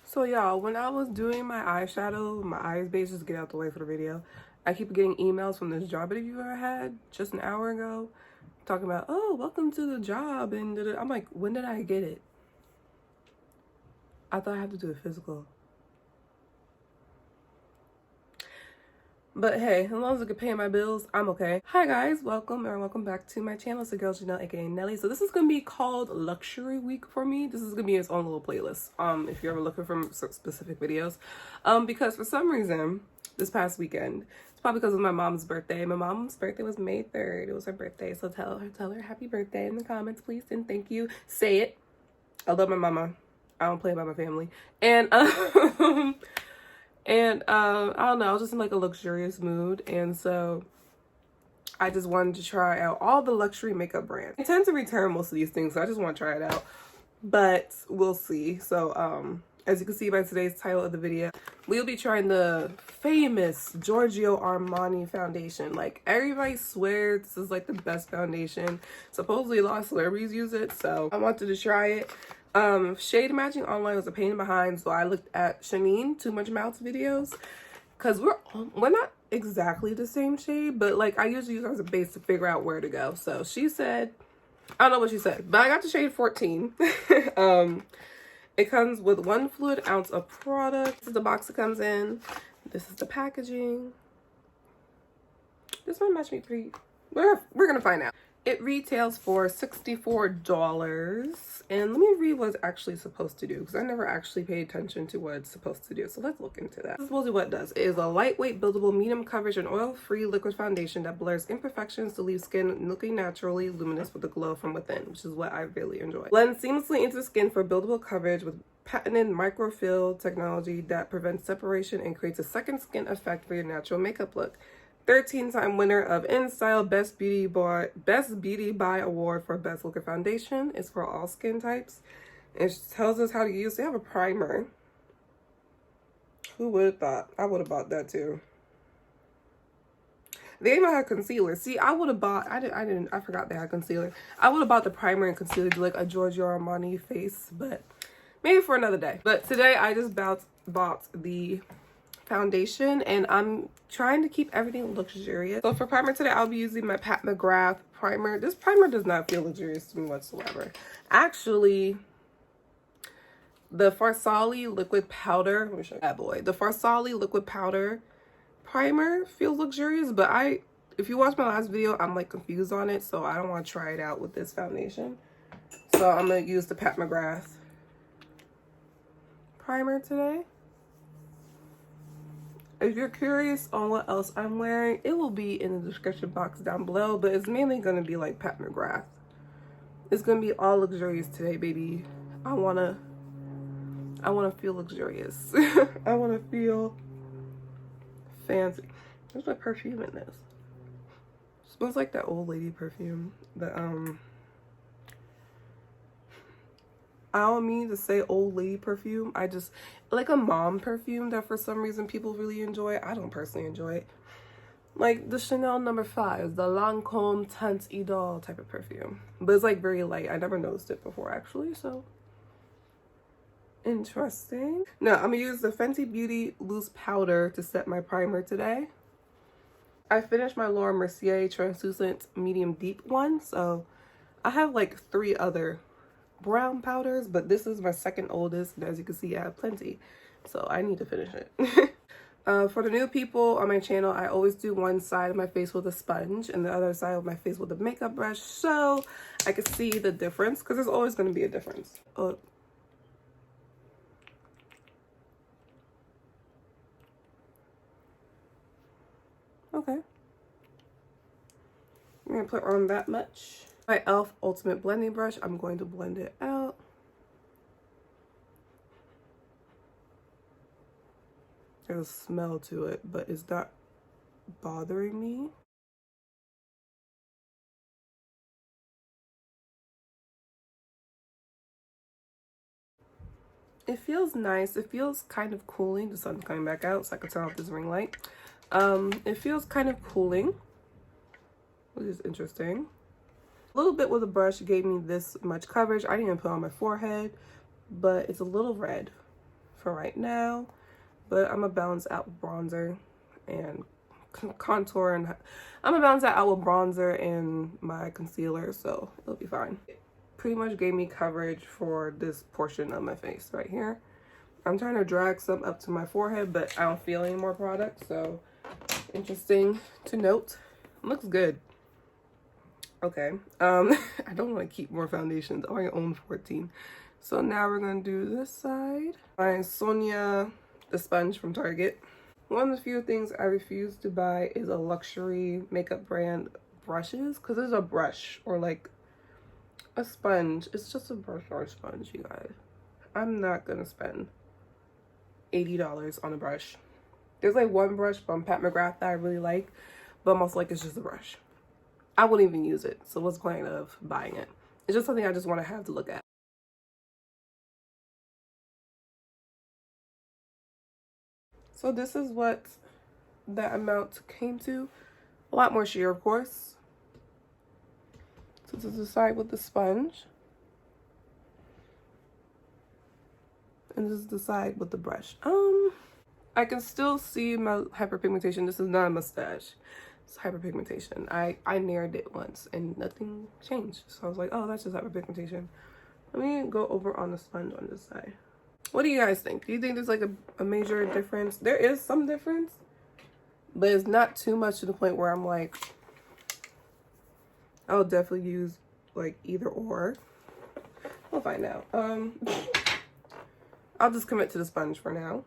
So y'all, when I was doing my eyeshadow, my eyes base, just get out the way for the video, I keep getting emails from this job interview I had just an hour ago talking about, oh, welcome to the job, and I'm like, when did I get it? I thought I had to do a physical. But hey, as long as I can pay my bills, I'm okay. Hi guys, welcome back to my channel. It's the girl Janelle, aka Nelly. So this is gonna be called Luxury Week for me. This is gonna be its own little playlist. If you're ever looking for specific videos, because for some reason this past weekend, it's probably because of my mom's birthday. My mom's birthday was May 3rd. It was her birthday, so tell her happy birthday in the comments, please, and thank you. Say it. I love my mama. I don't play about my family, and I don't know, I was just in like a luxurious mood, and so I just wanted to try out all the luxury makeup brands. I tend to return most of these things, so I just want to try it out, but we'll see. So as you can see by today's title of the video, we'll be trying the famous Giorgio Armani foundation. Like, everybody swears this is like the best foundation. Supposedly a lot of celebrities use it, so I wanted to try it. Shade matching online was a pain behind, so I looked at Shanine Too Much Mouth's videos, because we're not exactly the same shade, but like I usually use her as a base to figure out where to go. So she said, I don't know what she said, but I got the shade 14. It comes with 1 fluid ounce of product. This is the box it comes in. This is the packaging. This might match me pretty. We're gonna find out. It retails for $64, and let me read what it's actually supposed to do, because I never actually paid attention to what it's supposed to do, so let's look into that. This is supposedly what it does. It is a lightweight, buildable, medium coverage, and oil-free liquid foundation that blurs imperfections to leave skin looking naturally luminous with a glow from within, which is what I really enjoy. Blends seamlessly into the skin for buildable coverage with patented microfill technology that prevents separation and creates a second skin effect for your natural makeup look. 13-time winner of InStyle Best Beauty Buy Award for Best Liquid Foundation. It's for all skin types. It tells us how to use. They have a primer. Who would have thought? I would have bought that too. They even had concealer. See, I would have bought. I forgot they had concealer. I would have bought the primer and concealer to like a Giorgio Armani face, but maybe for another day. But today I just bought the foundation, and I'm trying to keep everything luxurious. So for primer today, I'll be using my McGrath primer. This primer does not feel luxurious to me whatsoever. Actually, the Farsali liquid powder, let me show you that boy. The Farsali liquid powder primer feels luxurious, but if you watch my last video, I'm like confused on it, so I don't want to try it out with this foundation. So I'm gonna use the Pat McGrath primer today. If you're curious on what else I'm wearing, it will be in the description box down below, but it's mainly going to be like Pat McGrath. It's going to be all luxurious today, baby. I want to feel luxurious. I want to feel fancy. There's my perfume in this. It smells like that old lady perfume. I don't mean to say old lady perfume. I just like a mom perfume that for some reason people really enjoy. I don't personally enjoy it. Like the Chanel No. 5, the Lancôme Teinte Idole type of perfume. But it's like very light. I never noticed it before actually, so interesting. Now I'm gonna use the Fenty Beauty Loose Powder to set my primer today. I finished my Laura Mercier Translucent Medium Deep one, so I have like 3 other brown powders, but this is my second oldest, and as you can see I have plenty, so I need to finish it. For the new people on my channel, I always do one side of my face with a sponge and the other side of my face with a makeup brush, so I can see the difference, because there's always going to be a difference. Okay, I'm gonna put on that much. My e.l.f. Ultimate Blending Brush, I'm going to blend it out. There's a smell to it, but it's not bothering me. It feels nice. It feels kind of cooling. The sun's coming back out, so I can turn off this ring light. It feels kind of cooling, which is interesting. A little bit with a brush gave me this much coverage. I didn't even put it on my forehead, but it's a little red for right now, but I'm gonna balance out with bronzer and contour, and I'm gonna balance that out with bronzer and my concealer, so it'll be fine. It pretty much gave me coverage for this portion of my face right here. I'm trying to drag some up to my forehead, but I don't feel any more product, so interesting to note. Looks good. Okay, I don't want to keep more foundations. I only own 14. So now we're gonna do this side. My Sonia, the sponge from Target. One of the few things I refuse to buy is a luxury makeup brand brushes, because it's a brush or like a sponge. It's just a brush or a sponge, you guys. I'm not gonna spend $80 on a brush. There's like one brush from McGrath that I really like, but I'm also like, it's just a brush. I wouldn't even use it, so what's the point of buying it? It's just something I just want to have to look at. So this is what that amount came to. A lot more sheer, of course. So this is the side with the sponge. And this is the side with the brush. I can still see my hyperpigmentation. This is not a mustache. It's hyperpigmentation. I nared it once and nothing changed. So I was like, oh, that's just hyperpigmentation. Let me go over on the sponge on this side. What do you guys think? Do you think there's like a major difference? There is some difference, but it's not too much to the point where I'm like, I'll definitely use like either or. We'll find out. I'll just commit to the sponge for now,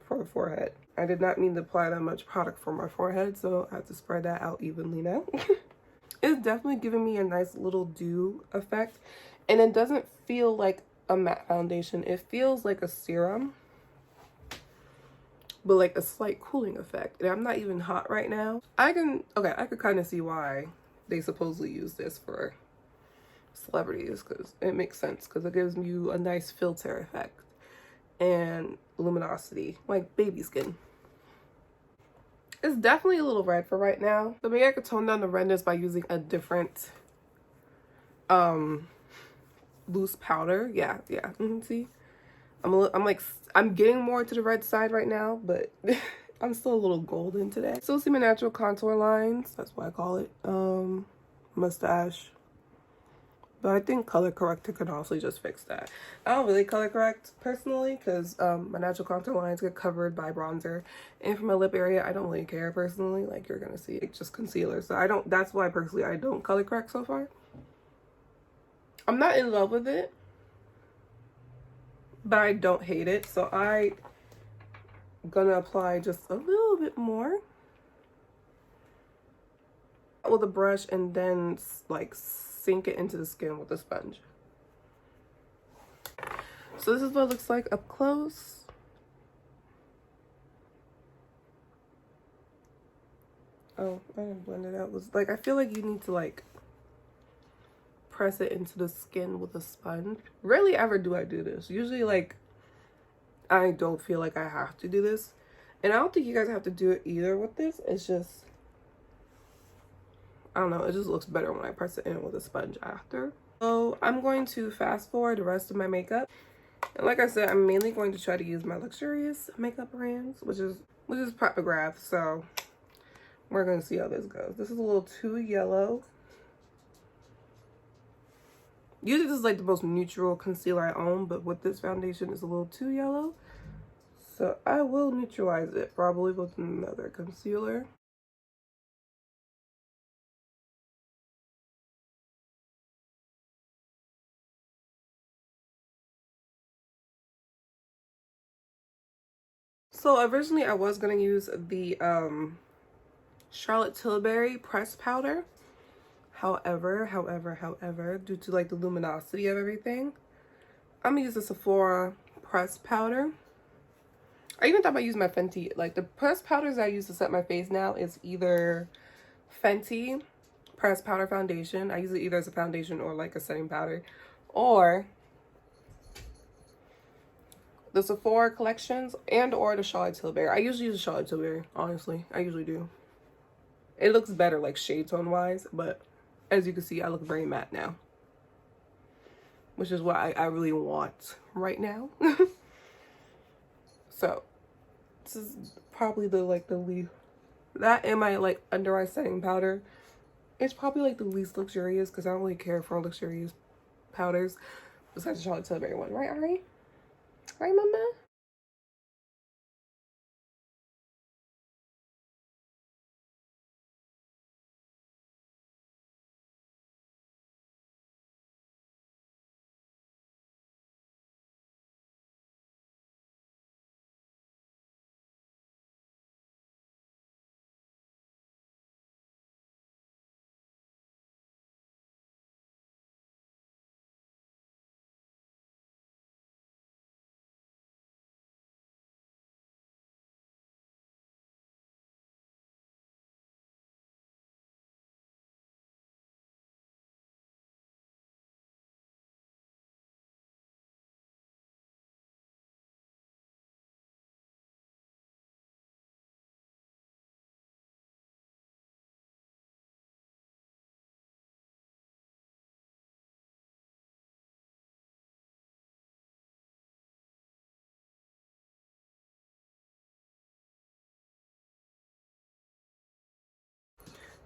for the forehead. I did not mean to apply that much product for my forehead, so I have to spread that out evenly now. It's definitely giving me a nice little dew effect, and it doesn't feel like a matte foundation. It feels like a serum, but like a slight cooling effect. And I'm not even hot right now. I could kind of see why they supposedly use this for celebrities, because it makes sense, because it gives you a nice filter effect and luminosity, like baby skin. It's definitely a little red for right now, so maybe I could tone down the redness by using a different loose powder. Yeah. See, I'm getting more to the red side right now, but I'm still a little golden today. Still see my natural contour lines, that's why I call it mustache. But I think color corrector could also just fix that. I don't really color correct personally, because my natural contour lines get covered by bronzer, and for my lip area I don't really care personally. Like, you're gonna see it's just concealer, so that's why personally I don't color correct so far. I'm not in love with it, but I don't hate it, so I'm gonna apply just a little bit more with a brush and then like sink it into the skin with a sponge. So this is what it looks like up close. Oh, I didn't blend it out. Like, I feel like you need to like press it into the skin with a sponge. Rarely ever do I do this. Usually, like, I don't feel like I have to do this, and I don't think you guys have to do it either with this. It's just, I don't know, it just looks better when I press it in with a sponge after. So I'm going to fast forward the rest of my makeup, and like I said, I'm mainly going to try to use my luxurious makeup brands, which is McGrath. So we're gonna see how this goes. This is a little too yellow. Usually this is like the most neutral concealer I own, but with this foundation it's a little too yellow. So I will neutralize it probably with another concealer. So originally I was gonna use the Charlotte Tilbury pressed powder. However, due to like the luminosity of everything, I'm gonna use the Sephora pressed powder. I even thought about using my Fenty. Like, the pressed powders I use to set my face now is either Fenty pressed powder foundation. I use it either as a foundation or like a setting powder, or the Sephora collections and or the Charlotte Tilbury. I usually use the Charlotte Tilbury, honestly. I usually do. It looks better like shade tone wise, but as you can see, I look very matte now, which is what I really want right now. So this is probably the least, that and my like under eye setting powder. It's probably like the least luxurious because I don't really care for luxurious powders besides Charlotte Tilbury one, right, Ari? Right, mama?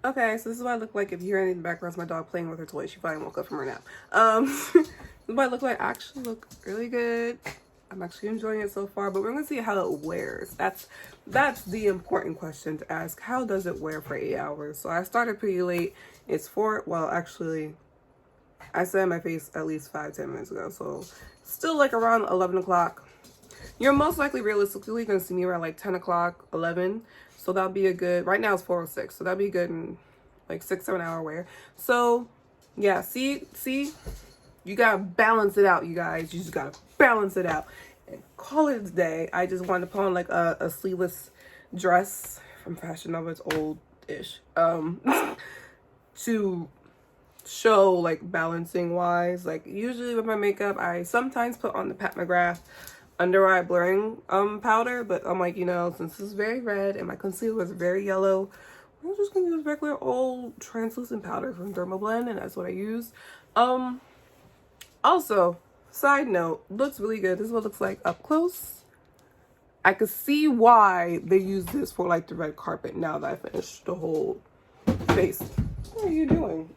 Okay, so this is what I look like. If you hear anything in the background, it's my dog playing with her toy. She probably woke up from her nap. This is what I look like. I actually look really good. I'm actually enjoying it so far, but we're gonna see how it wears. That's the important question to ask. How does it wear for 8 hours? So I started pretty late. It's actually, I set my face at least 5-10 minutes ago, so still like around 11 o'clock. You're most likely realistically gonna see me around like 10 o'clock, 11. So that'll be a good, right now it's 4:06, so that'll be good in like 6-7 hour wear. So yeah, see, you gotta balance it out, you guys. You just gotta balance it out and call it a day. I just wanted to put on like a sleeveless dress from Fashion Nova. It's old-ish, to show like balancing wise. Like usually with my makeup, I sometimes put on the Pat McGrath under eye blurring powder, but I'm like, you know, since this is very red and my concealer is very yellow, I'm just gonna use regular old translucent powder from DermaBlend, and that's what I use. Also, side note, looks really good. This is what it looks like up close. I could see why they use this for like the red carpet now that I finished the whole face. What are you doing?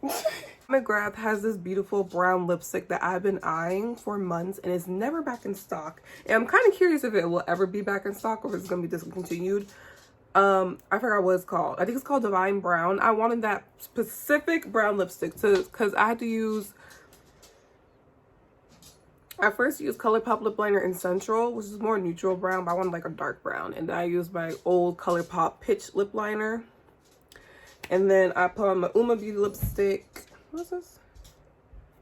McGrath has this beautiful brown lipstick that I've been eyeing for months and it's never back in stock. And I'm kind of curious if it will ever be back in stock or if it's going to be discontinued. I forgot what it's called. I think it's called Divine Brown. I wanted that specific brown lipstick because I had to use, I first used ColourPop lip liner in Central, which is more neutral brown, but I wanted like a dark brown. And then I used my old ColourPop Pitch lip liner. And then I put on my Uma Beauty lipstick. What's this?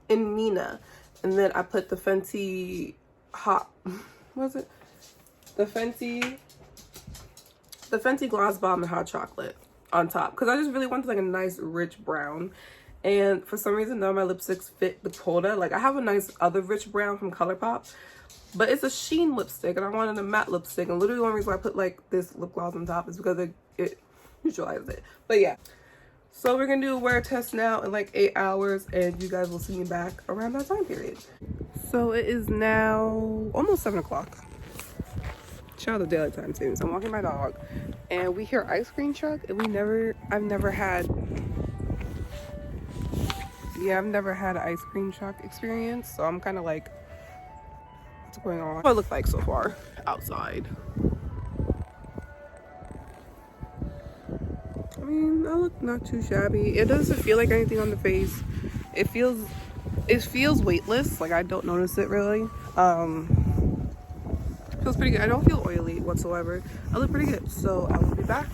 In Nina. And then I put the Fenty Hot, what is it? The Fenty Gloss Bomb and Hot Chocolate on top. Because I just really wanted like a nice rich brown. And for some reason, none of my lipsticks fit the quota. Like I have a nice other rich brown from ColourPop. But it's a sheen lipstick and I wanted a matte lipstick. And literally the only reason why I put like this lip gloss on top is because it neutralizes it. But yeah. So we're gonna do a wear test now in like 8 hours and you guys will see me back around that time period. So it is now almost 7 o'clock. Shout out to daylight time savings. I'm walking my dog and we hear ice cream truck and I've never had an ice cream truck experience. So I'm kind of like, what's going on? What it looks like so far outside. I mean, I look not too shabby. It doesn't feel like anything on the face. It feels weightless. Like I don't notice it really. Feels pretty good. I don't feel oily whatsoever. I look pretty good. So I will be back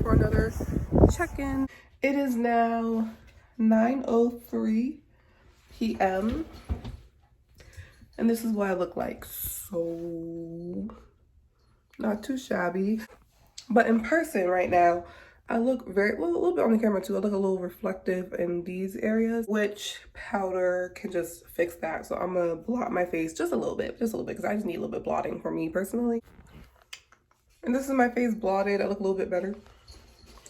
for another check-in. It is now 9:03 p.m. and this is what I look like. So not too shabby, but in person right now I look a little bit on the camera too. I look a little reflective in these areas, which powder can just fix that. So I'm gonna blot my face just a little bit, because I just need a little bit blotting for me personally. And this is my face blotted. I look a little bit better.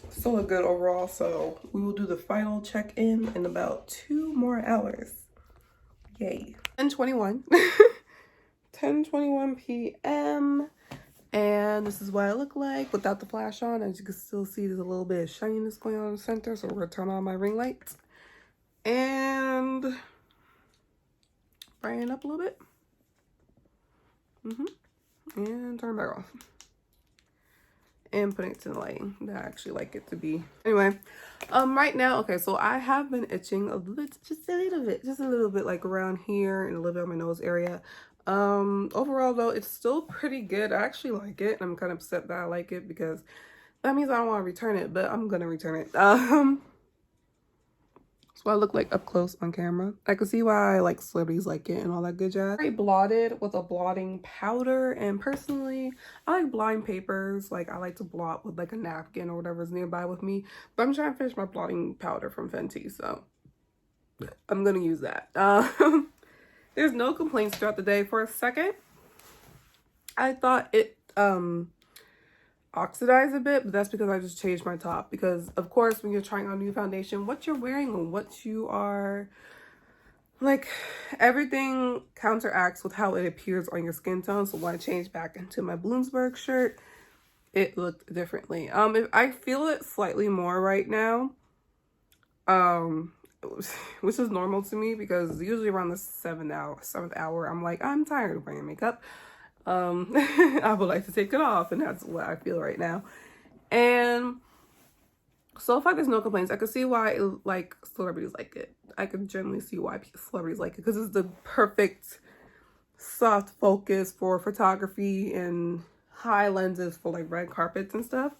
Still look good overall. So we will do the final check-in in about 2 more hours. Yay. 10:21. 10:21 p.m. and And this is what I look like without the flash on. As you can still see, there's a little bit of shininess going on in the center. So we're going to turn on my ring light. And brighten up a little bit. And turn it back off. And putting it to the lighting that I actually like it to be. Anyway, right now, okay, so I have been itching a little, just a little bit, like around here and a little bit on my nose area. Overall though, it's still pretty good. I actually like it. I'm kind of upset that I like it because that means I don't want to return it, but I'm gonna return it. So I look like up close on camera. I can see why like celebrities like it and all that good jazz. Very blotted with a blotting powder, and personally I like blotting papers. Like I like to blot with like a napkin or whatever's nearby with me, but I'm trying to finish my blotting powder from Fenty, so I'm gonna use that. There's no complaints throughout the day. For a second I thought it oxidize a bit, but that's because I just changed my top. Because of course when you're trying on new foundation, what you're wearing and what you are like, everything counteracts with how it appears on your skin tone. So when I changed back into my Bloomsburg shirt, it looked differently. If I feel it slightly more right now, which is normal to me because usually around the 7th hour I'm like, I'm tired of wearing makeup. I would like to take it off, and that's what I feel right now. And so far there's no complaints. I can see why like celebrities like it. I can generally see why celebrities like it, because it's the perfect soft focus for photography and high lenses for like red carpets and stuff.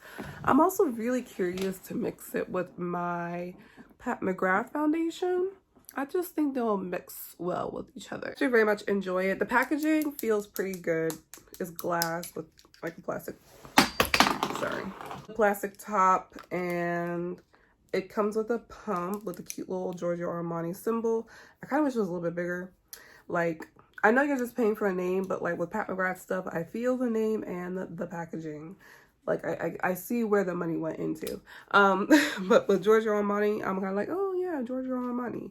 I'm also really curious to mix it with my Pat McGrath foundation. I just think they'll mix well with each other. I very much enjoy it. The packaging feels pretty good. It's glass with like a plastic top, and it comes with a pump with a cute little Giorgio Armani symbol. I kind of wish it was a little bit bigger. Like, I know you're just paying for a name, but like with Pat McGrath stuff, I feel the name and the packaging. Like I see where the money went into. But with Giorgio Armani, I'm kind of like, oh yeah, Giorgio Armani.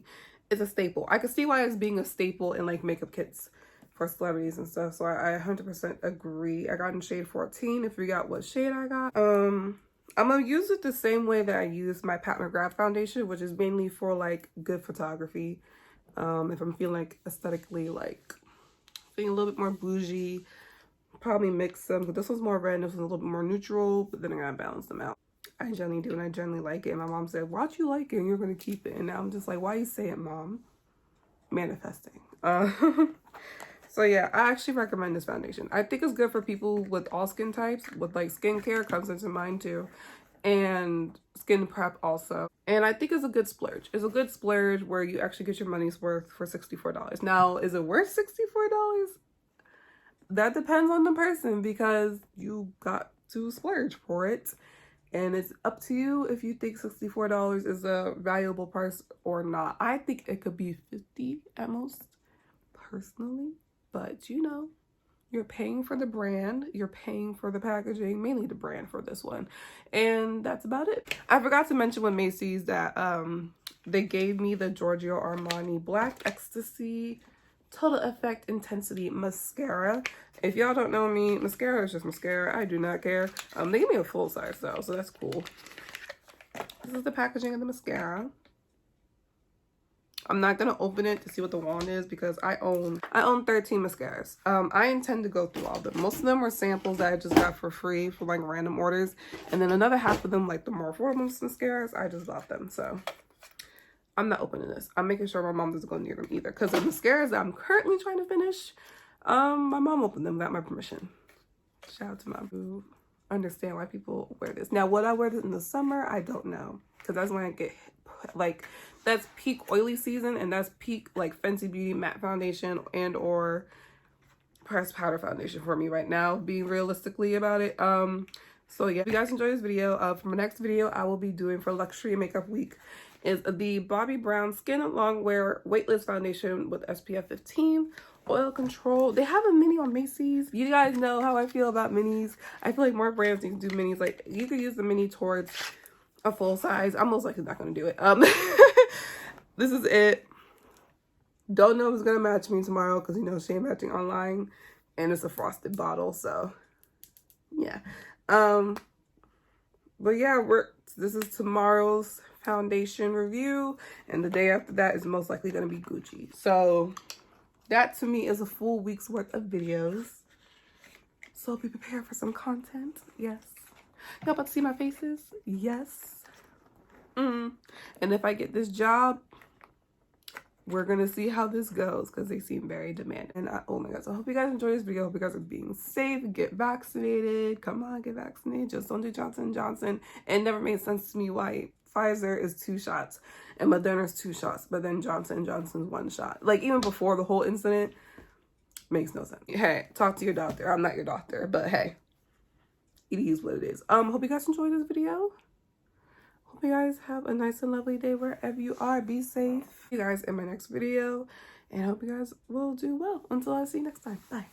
It's a staple. I can see why it's being a staple in like makeup kits for celebrities and stuff. So I 100% agree. I got in shade 14. If you got what shade I got. I'm gonna use it the same way that I use my Pat McGrath foundation, which is mainly for like good photography. If I'm feeling like aesthetically like feeling a little bit more bougie, probably mix them. But this one's more red and this one's a little bit more neutral, but then I gotta balance them out. I generally do, and I generally like it. And my mom said, why'd you like it? And you're going to keep it. And now I'm just like, why you say it, Mom? Manifesting. So yeah, I actually recommend this foundation. I think it's good for people with all skin types, with like skincare comes into mind too, and skin prep also. And I think it's a good splurge. It's a good splurge where you actually get your money's worth for $64. Now, is it worth $64? That depends on the person, because you got to splurge for it. And it's up to you if you think $64 is a valuable price or not. I think it could be $50 at most, personally. But you know, you're paying for the brand, you're paying for the packaging, mainly the brand for this one. And that's about it. I forgot to mention with Macy's that they gave me the Giorgio Armani Black Ecstasy Total Effect Intensity Mascara. If y'all don't know me, mascara is just mascara. I do not care. They gave me a full size though, so that's cool. This is the packaging of the mascara. I'm not gonna open it to see what the wand is because I own 13 mascaras. I intend to go through all of them. Most of them are samples that I just got for free from like random orders, and then another half of them, like the more affordable mascaras, I just bought them. So I'm not opening this. I'm making sure my mom doesn't go near them either, because the mascaras that I'm currently trying to finish, my mom opened them without my permission. Shout out to my boo. Understand why people wear this. Now, would I wear this in the summer? I don't know, because that's when I get like, that's peak oily season, and that's peak like Fenty Beauty matte foundation and or pressed powder foundation for me right now, being realistically about it. So yeah, if you guys enjoyed this video, for my next video I will be doing for Luxury Makeup Week is the Bobbi Brown Skin Longwear Weightless Foundation with SPF 15 oil control. They have a mini on Macy's. You guys know how I feel about minis. I feel like more brands need to do minis. Like, you could use the mini towards a full size. I'm most likely not going to do it. This is it. Don't know if it's going to match me tomorrow, because you know she ain't matching online, and it's a frosted bottle, so Yeah. But yeah, this is tomorrow's foundation review, and the day after that is most likely going to be Gucci. So that to me is a full week's worth of videos. So be prepared for some content. Yes. Y'all about to see my faces? Yes. And if I get this job, we're gonna see how this goes because they seem very demanding. And oh my god, so I hope you guys enjoy this video. I hope you guys are being safe. Get vaccinated. Come on, get vaccinated. Just don't do Johnson & Johnson. It never made sense to me why Pfizer is 2 shots and Moderna's 2 shots, but then Johnson & Johnson's 1 shot. Like, even before the whole incident, makes no sense. Hey, talk to your doctor. I'm not your doctor, but hey, it is what it is. Hope you guys enjoyed this video. Hope you guys have a nice and lovely day wherever you are. Be safe. See you guys in my next video, and I hope you guys will do well. Until I see you next time. Bye.